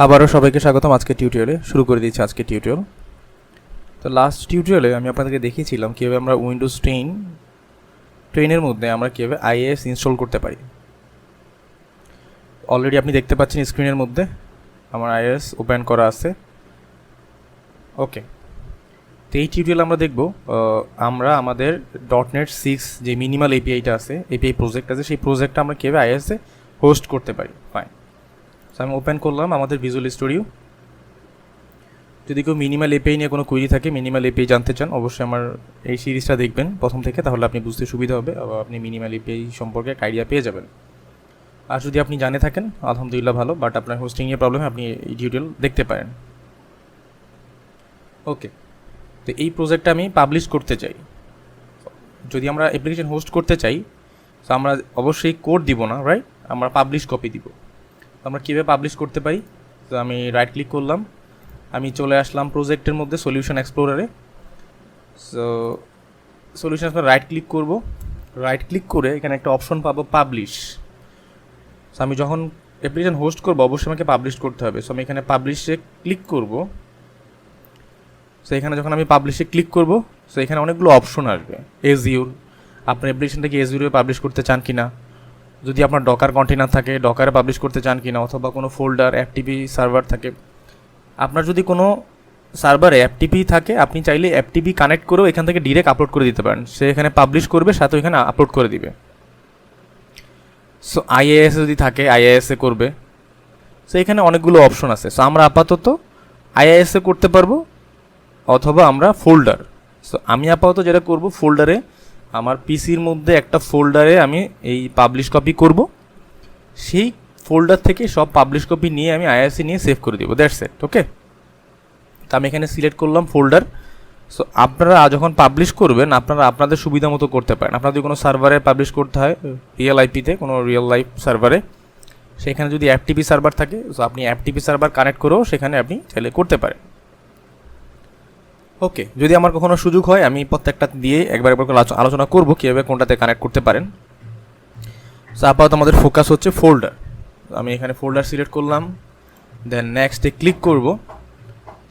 আবারও সবাইকে স্বাগতম আজকে টিউটোরিয়ালে শুরু করে দিচ্ছি আজকে টিউটোরিয়াল। তো লাস্ট টিউটোরিয়ালে আমি আপনাদেরকে দেখিয়েছিলাম কীভাবে আমরা উইন্ডোজ 10 মধ্যে আমরা কীভাবে IIS ইনস্টল করতে পারি। অলরেডি আপনি দেখতে পাচ্ছেন স্ক্রিনের মধ্যে আমার IIS ওপেন করা আছে। ওকে, তো এই টিউটোরিয়ালে আমরা দেখব আমরা আমাদের .NET 6 যে মিনিমাল এপিআইটা আছে, এপিআই প্রজেক্ট আছে, সেই প্রজেক্টটা আমরা কীভাবে IIS-এ হোস্ট করতে পারি। ফাইন, আমি ওপেন করলাম আমাদের ভিজুয়াল স্টুডিও। যদি কেউ মিনিমাল এপিআই নিয়ে কোনো কোয়েরি থাকে, মিনিমাল এপিআই জানতে চান, অবশ্যই আমার এই সিরিজটা দেখবেন প্রথম থেকে, তাহলে আপনি বুঝতে সুবিধা হবে, আপনি মিনিমাল এপিআই সম্পর্কে একটা আইডিয়া পেয়ে যাবেন। আর যদি আপনি জানে থাকেন আলহামদুলিল্লাহ ভালো, বাট আপনার হোস্টিংয়ের প্রবলেমে আপনি এই টিউটোরিয়াল দেখতে পারেন। ওকে, তো এই প্রজেক্টটা আমি পাবলিশ করতে চাই। যদি আমরা অ্যাপ্লিকেশন হোস্ট করতে চাই তো আমরা অবশ্যই কোড দিব না, রাইট? আমরা পাবলিশ কপি দিব। আমরা কীভাবে পাবলিশ করতে পারি? তো আমি রাইট ক্লিক করলাম, আমি চলে আসলাম প্রজেক্টের মধ্যে সলিউশন এক্সপ্লোরারে। So solution explorer right click করব, রাইট ক্লিক করে এখানে একটা অপশন পাবো পাবলিশ। সো আমি যখন অ্যাপ্লিকেশন হোস্ট করবো অবশ্যই আমাকে পাবলিশ করতে হবে। সো আমি এখানে পাবলিশে ক্লিক করব। সো এখানে যখন আমি পাবলিশে ক্লিক করব, সো এখানে অনেকগুলো অপশন আসবে। এজিউর, আপনার অ্যাপ্লিকেশনটাকে এজিউরে পাবলিশ করতে চান কিনা, যদি আপনার ডকার কন্টেনার থাকে ডকারে পাবলিশ করতে চান কিনা, অথবা কোনো ফোল্ডার এফটিপি সার্ভার থাকে। আপনার যদি কোনো সার্ভারে এফটিপি থাকে, আপনি চাইলে এফটিপি কানেক্ট করেও এখান থেকে ডিরেক্ট আপলোড করে দিতে পারেন। সে এখানে পাবলিশ করবে, সাথে ওইখানে আপলোড করে দিবে। সো IIS যদি থাকে IIS-এ করবে। সো এখানে অনেকগুলো অপশন আছে। সো আমরা আপাতত IIS-এ করতে পারবো, অথবা আমরা ফোল্ডার। সো আমি আপাতত যেটা করব, ফোল্ডারে আমার পিসির মধ্যে একটা ফোল্ডারে আমি এই পাবলিশ কপি করব। সেই ফোল্ডার থেকে সব পাবলিশ কপি নিয়ে আমি IIS-এ নিয়ে সেভ করে দেবো। That's it. ওকে, তো আমি এখানে সিলেক্ট করলাম ফোল্ডার। সো আপনারা যখন পাবলিশ করবেন আপনারা আপনাদের সুবিধা মতো করতে পারেন। আপনার যদি কোনো সার্ভারে পাবলিশ করতে হয় রিয়েল আইপিতে, কোনো রিয়েল লাইফ সার্ভারে, সেখানে যদি এফটিপি সার্ভার থাকে, সো আপনি এফটিপি সার্ভার কানেক্ট করেও সেখানে আপনি চাইলে করতে পারেন। ওকে, যদি আমার কখনো সুযোগ হয় আমি প্রত্যেকটা দিয়ে একবার করে আলোচনা করবো কীভাবে কোনটাতে কানেক্ট করতে পারেন। সো আপাতত আমাদের ফোকাস হচ্ছে ফোল্ডার। আমি এখানে ফোল্ডার সিলেক্ট করলাম, দেন নেক্সটে ক্লিক করব।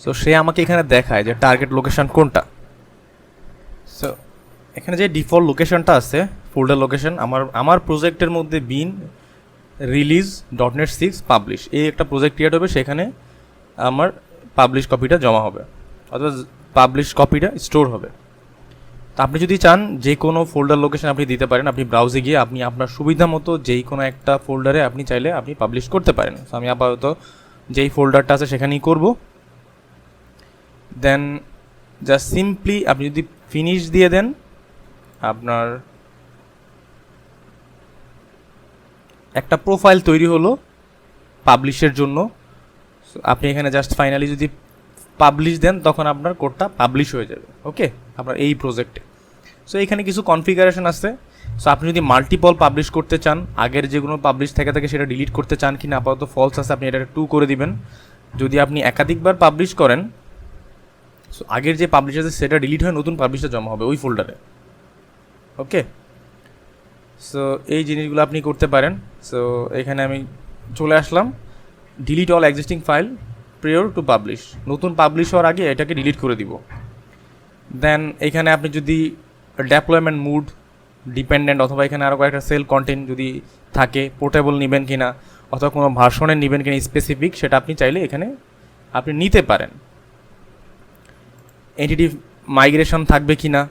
সো সে আমাকে এখানে দেখায় যে টার্গেট লোকেশন কোনটা। সো এখানে যে ডিফল্ট লোকেশনটা আছে ফোল্ডার লোকেশন, আমার প্রজেক্টের মধ্যে বিন রিলিজ .NET 6 পাবলিশ এই একটা প্রজেক্ট ক্রিয়েট হবে, সেখানে আমার পাবলিশ কপিটা জমা হবে, অথবা পাবলিশ কপিটা স্টোর হবে। তো আপনি যদি চান যে কোনো ফোল্ডার লোকেশন আপনি দিতে পারেন। আপনি ব্রাউজে গিয়ে আপনি আপনার সুবিধা মতো যেই কোনো একটা ফোল্ডারে আপনি চাইলে আপনি পাবলিশ করতে পারেন। তো আমি আপাতত যেই ফোল্ডারটা আছে সেখানেই করব। দেন জাস্ট সিম্পলি আপনি যদি ফিনিশ দিয়ে দেন, আপনার একটা প্রোফাইল তৈরি হলো পাবলিশের জন্য। আপনি এখানে জাস্ট ফাইনালি যদি পাবলিশ দেন তখন আপনার কোডটা পাবলিশ হয়ে যাবে। ওকে, আপনার এই প্রজেক্টে। সো এখানে কিছু কনফিগারেশন আছে। সো আপনি যদি মাল্টিপল পাবলিশ করতে চান, আগের যেগুলো পাবলিশ থাকে সেটা ডিলিট করতে চান কিনা, আপাতত ফলস আছে, আপনি এটা 2 করে দিবেন। যদি আপনি একাধিকবার পাবলিশ করেন, সো আগের যে পাবলিশ আছে সেটা ডিলিট হয়ে নতুন পাবলিশটা জমা হবে ওই ফোল্ডারে। ওকে, সো এই জিনিসগুলো আপনি করতে পারেন। সো এখানে আমি চলে আসলাম, delete all existing file prior to publish, নতুন পাবলিশ হওয়ার আগে এটাকে ডিলিট করে দিব। দেন এখানে আপনি যদি ডেপ্লয়মেন্ট মুড ডিপেন্ডেন্ট, অথবা এখানে আরও কয়েকটা সেল কন্টেন্ট যদি থাকে, পোর্টেবল নেবেন কিনা, অথবা কোনো ভার্সনের নেবেন কিনা স্পেসিফিক, সেটা আপনি চাইলে এখানে আপনি নিতে পারেন। এন্টিটি মাইগ্রেশন থাকবে কিনা,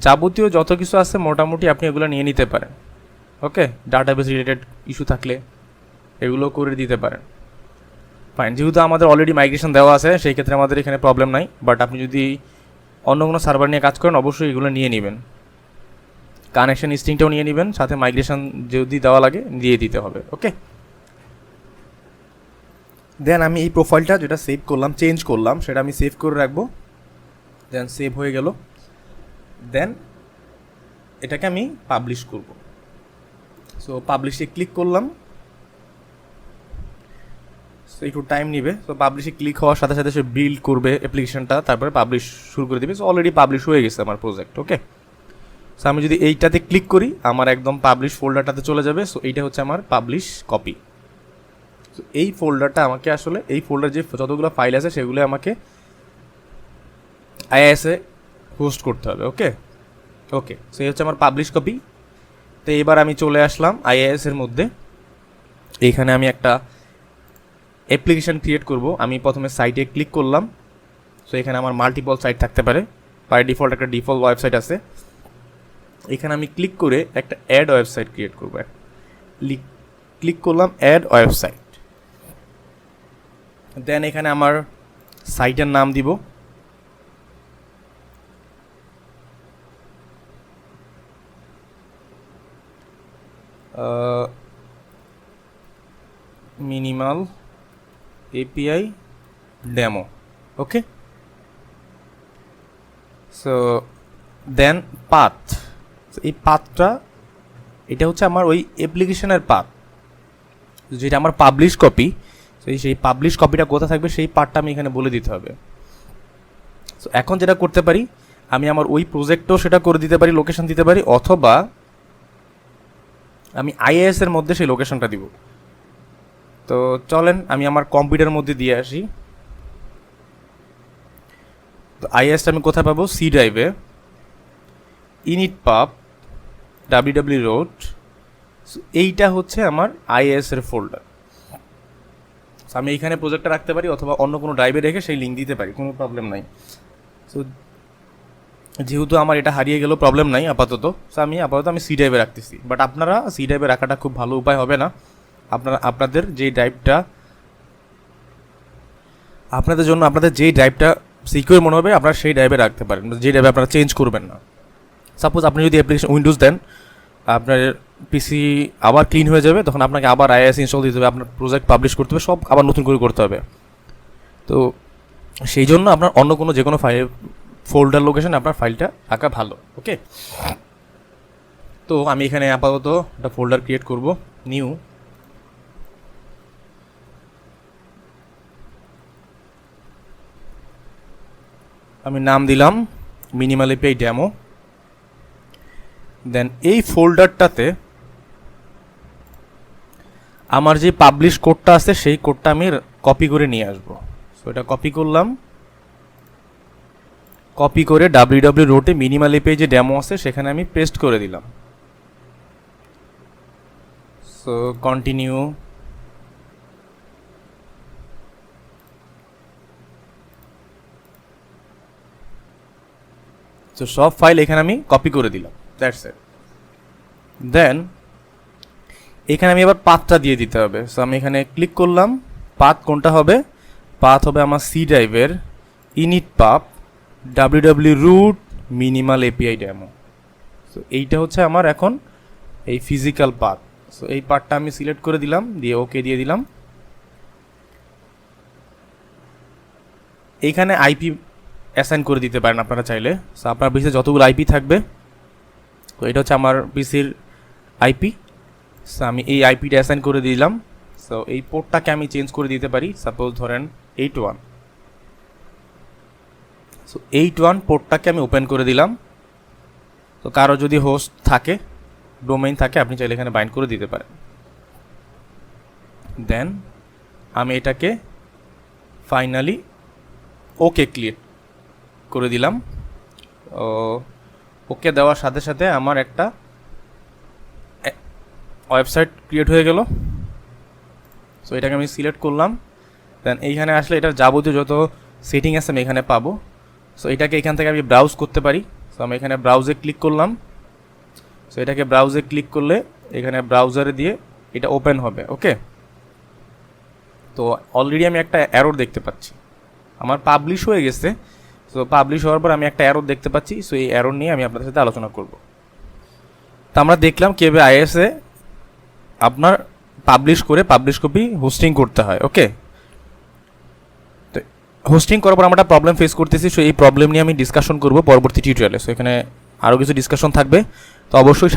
যাবতীয় যত কিছু আছে মোটামুটি আপনি এগুলো নিয়ে নিতে পারেন। ওকে, ডাটাবেস রিলেটেড ইস্যু থাকলে এগুলো করে দিতে পারেন। ফাইন, যেহেতু আমাদের অলরেডি মাইগ্রেশন দেওয়া আছে সেই ক্ষেত্রে আমাদের এখানে প্রবলেম নাই। বাট আপনি যদি অন্য কোনো সার্ভার নিয়ে কাজ করেন অবশ্যই এগুলো নিয়ে নেবেন, কানেকশন স্ট্রিংটাও নিয়ে নেবেন, সাথে মাইগ্রেশন যদি দেওয়া লাগে দিয়ে দিতে হবে। ওকে, দেন আমি এই প্রোফাইলটা যেটা সেভ করলাম, চেঞ্জ করলাম, সেটা আমি সেভ করে রাখবো। দেন সেভ হয়ে গেল। দেন এটাকে আমি পাবলিশ করব। সো পাবলিশে ক্লিক করলাম। সো একটু টাইম নেবে। সো পাবলিশে ক্লিক হওয়ার সাথে সাথে সে বিল্ড করবে অ্যাপ্লিকেশনটা, তারপরে পাবলিশ শুরু করে দেবে। সো অলরেডি পাবলিশ হয়ে গেছে আমার প্রজেক্ট। ওকে, সো আমি যদি এইটাতে ক্লিক করি আমার একদম পাবলিশ ফোল্ডারটাতে চলে যাবে। সো এইটা হচ্ছে আমার পাবলিশ কপি। তো এই ফোল্ডারটা আমাকে আসলে এই ফোল্ডার যে যতগুলো ফাইল আছে সেগুলো আমাকে আইআইএসে হোস্ট করতে হবে। ওকে ওকে, সো এই হচ্ছে আমার পাবলিশ কপি। তো এবার আমি চলে আসলাম আইআইএসের মধ্যে। এইখানে আমি একটা অ্যাপ্লিকেশান ক্রিয়েট করব। আমি প্রথমে সাইটে ক্লিক করলাম। সো এখানে আমার মাল্টিপল সাইট থাকতে পারে, বাই ডিফল্ট একটা ডিফল্ট ওয়েবসাইট আছে। এখানে আমি ক্লিক করে একটা অ্যাড ওয়েবসাইট ক্রিয়েট করবো। ক্লিক করলাম অ্যাড ওয়েবসাইট। দেন এখানে আমার সাইটের নাম দিব। Minimal API demo. Okay, so then path. এই পাথটা এটা হচ্ছে আমার ওই অ্যাপ্লিকেশনের পাথ, যেটা আমার পাবলিশ কপি। সেই পাবলিশ কপিটা কোথায় থাকবে সেই পার্টটা আমি এখানে বলে দিতে হবে। সো এখন যেটা করতে পারি, আমি আমার ওই প্রজেক্টও সেটা করে দিতে পারি, লোকেশন দিতে পারি, অথবা আমি আইএএস এর মধ্যে সেই লোকেশনটা দিব। তো চলেন আমি আমার কম্পিউটারের মধ্যে দিয়ে আসি। তো আইএএসটা আমি কোথায় পাবো? সি ড্রাইভে, ইনিট পাব www রোড। এইটা হচ্ছে আমার আইএএস এর ফোল্ডার। আমি এইখানে প্রজেক্টটা রাখতে পারি, অথবা অন্য কোনো ড্রাইভে রেখে সেই লিঙ্ক দিতে পারি, কোনো প্রবলেম নাই। সো যেহেতু আমার এটা হারিয়ে গেলেও প্রবলেম নাই আপাতত, সো আমি সি ড্রাইভে রাখতেছি। বাট আপনারা সি ড্রাইভে রাখাটা খুব ভালো উপায় হবে না। আপনাদের যেই ড্রাইভটা আপনাদের যেই ড্রাইভটা সিকিউর মনে হবে আপনারা সেই ড্রাইভে রাখতে পারেন, যে ড্রাইভে আপনারা চেঞ্জ করবেন না। সাপোজ আপনি যদি অ্যাপ্লিকেশন উইন্ডোজ দেন, আপনার পিসি আবার ক্লিন হয়ে যাবে, তখন আপনাকে আবার আইএস ইনস্টল দিতে হবে, আপনার প্রজেক্ট পাবলিশ করতে হবে, সব আবার নতুন করে করতে হবে। তো সেই জন্য আপনার অন্য কোনো যে কোনো ফাইল ফোল্ডার লোকেশনে আপনার ফাইলটা রাখা ভালো। ওকে, তো আমি এখানে আপাতত একটা ফোল্ডার ক্রিয়েট করব, নিউ। আমি নাম দিলাম মিনিমাল এপিআই ডেমো। দেন এই ফোল্ডারটাতে আমার যে পাবলিশ কোডটা আছে সেই কোডটা আমি কপি করে নিয়ে আসবো। সো এটা কপি করলাম, কপি করে www রোডে মিনিমাল এপিআই যে ডেমো আছে সেখানে আমি পেস্ট করে দিলাম। So continue. তো সব ফাইল এখানে আমি কপি করে দিলাম, দ্যাটস ইট। দেন এখানে আমি এবার পাথটা দিয়ে দিতে হবে। সো আমি এখানে ক্লিক করলাম, পাথ কোনটা হবে? পাথ হবে আমার সি ড্রাইভের inetpub www root minimal API demo. So এইটা হচ্ছে আমার এখন এই ফিজিক্যাল পাথ। সো এই পাথটা আমি সিলেক্ট করে দিলাম, দিয়ে ওকে দিয়ে দিলাম। এইখানে আইপি অ্যাসাইন করে দিতে পারেন আপনারা চাইলে। সো আপনার পিসিতে যতগুলো আইপি থাকবে, তো এটা হচ্ছে আমার পিসির আইপি। সো আমি এই আইপিটা অ্যাসাইন করে দিলাম। সো এই পোর্টটাকে আমি চেঞ্জ করে দিতে পারি, সাপোজ ধরেন 81। সো 81 পোর্টটাকে আমি ওপেন করে দিলাম। তো কারো যদি হোস্ট থাকে, ডোমেইন থাকে, আপনি চাইলে এখানে বাইন্ড করে দিতে পারেন। দেন আমি এটাকে ফাইনালি ওকে ক্লিক করে দিলাম। ওকে দেওয়ার সাথে সাথে আমার একটা ওয়েবসাইট ক্রিয়েট হয়ে গেল। সো এটাকে আমি সিলেক্ট করলাম। দেন এইখানে আসলে এটার যাবতীয় যত সেটিং আছে আমি এখানে পাবো। সো এটাকে এখান থেকে আমি ব্রাউজ করতে পারি। সো আমি এখানে ব্রাউজে ক্লিক করলাম। সো এটাকে ব্রাউজে ক্লিক করলে এখানে ব্রাউজারে দিয়ে এটা ওপেন হবে। ওকে, তো অলরেডি আমি একটা এরর দেখতে পাচ্ছি, আমার পাবলিশ হয়ে গেছে। সো পাবলিশ হওয়ার পর আমি একটা এরর দেখতে পাচ্ছি। সো এই এরর নিয়ে আমি আপনাদের সাথে আলোচনা করব। তো আমরা দেখলাম কীভাবে আইএসএ আপনার পাবলিশ করে পাবলিশ কপি হোস্টিং করতে হয়। ওকে, তো হোস্টিং করার পর আমরা একটা প্রবলেম ফেস করতেছি। সো এই প্রবলেম নিয়ে আমি ডিসকাশন করব পরবর্তী টিউটোরিয়ালে। সো এখানে আরও কিছু ডিসকাশন থাকবে, তো অবশ্যই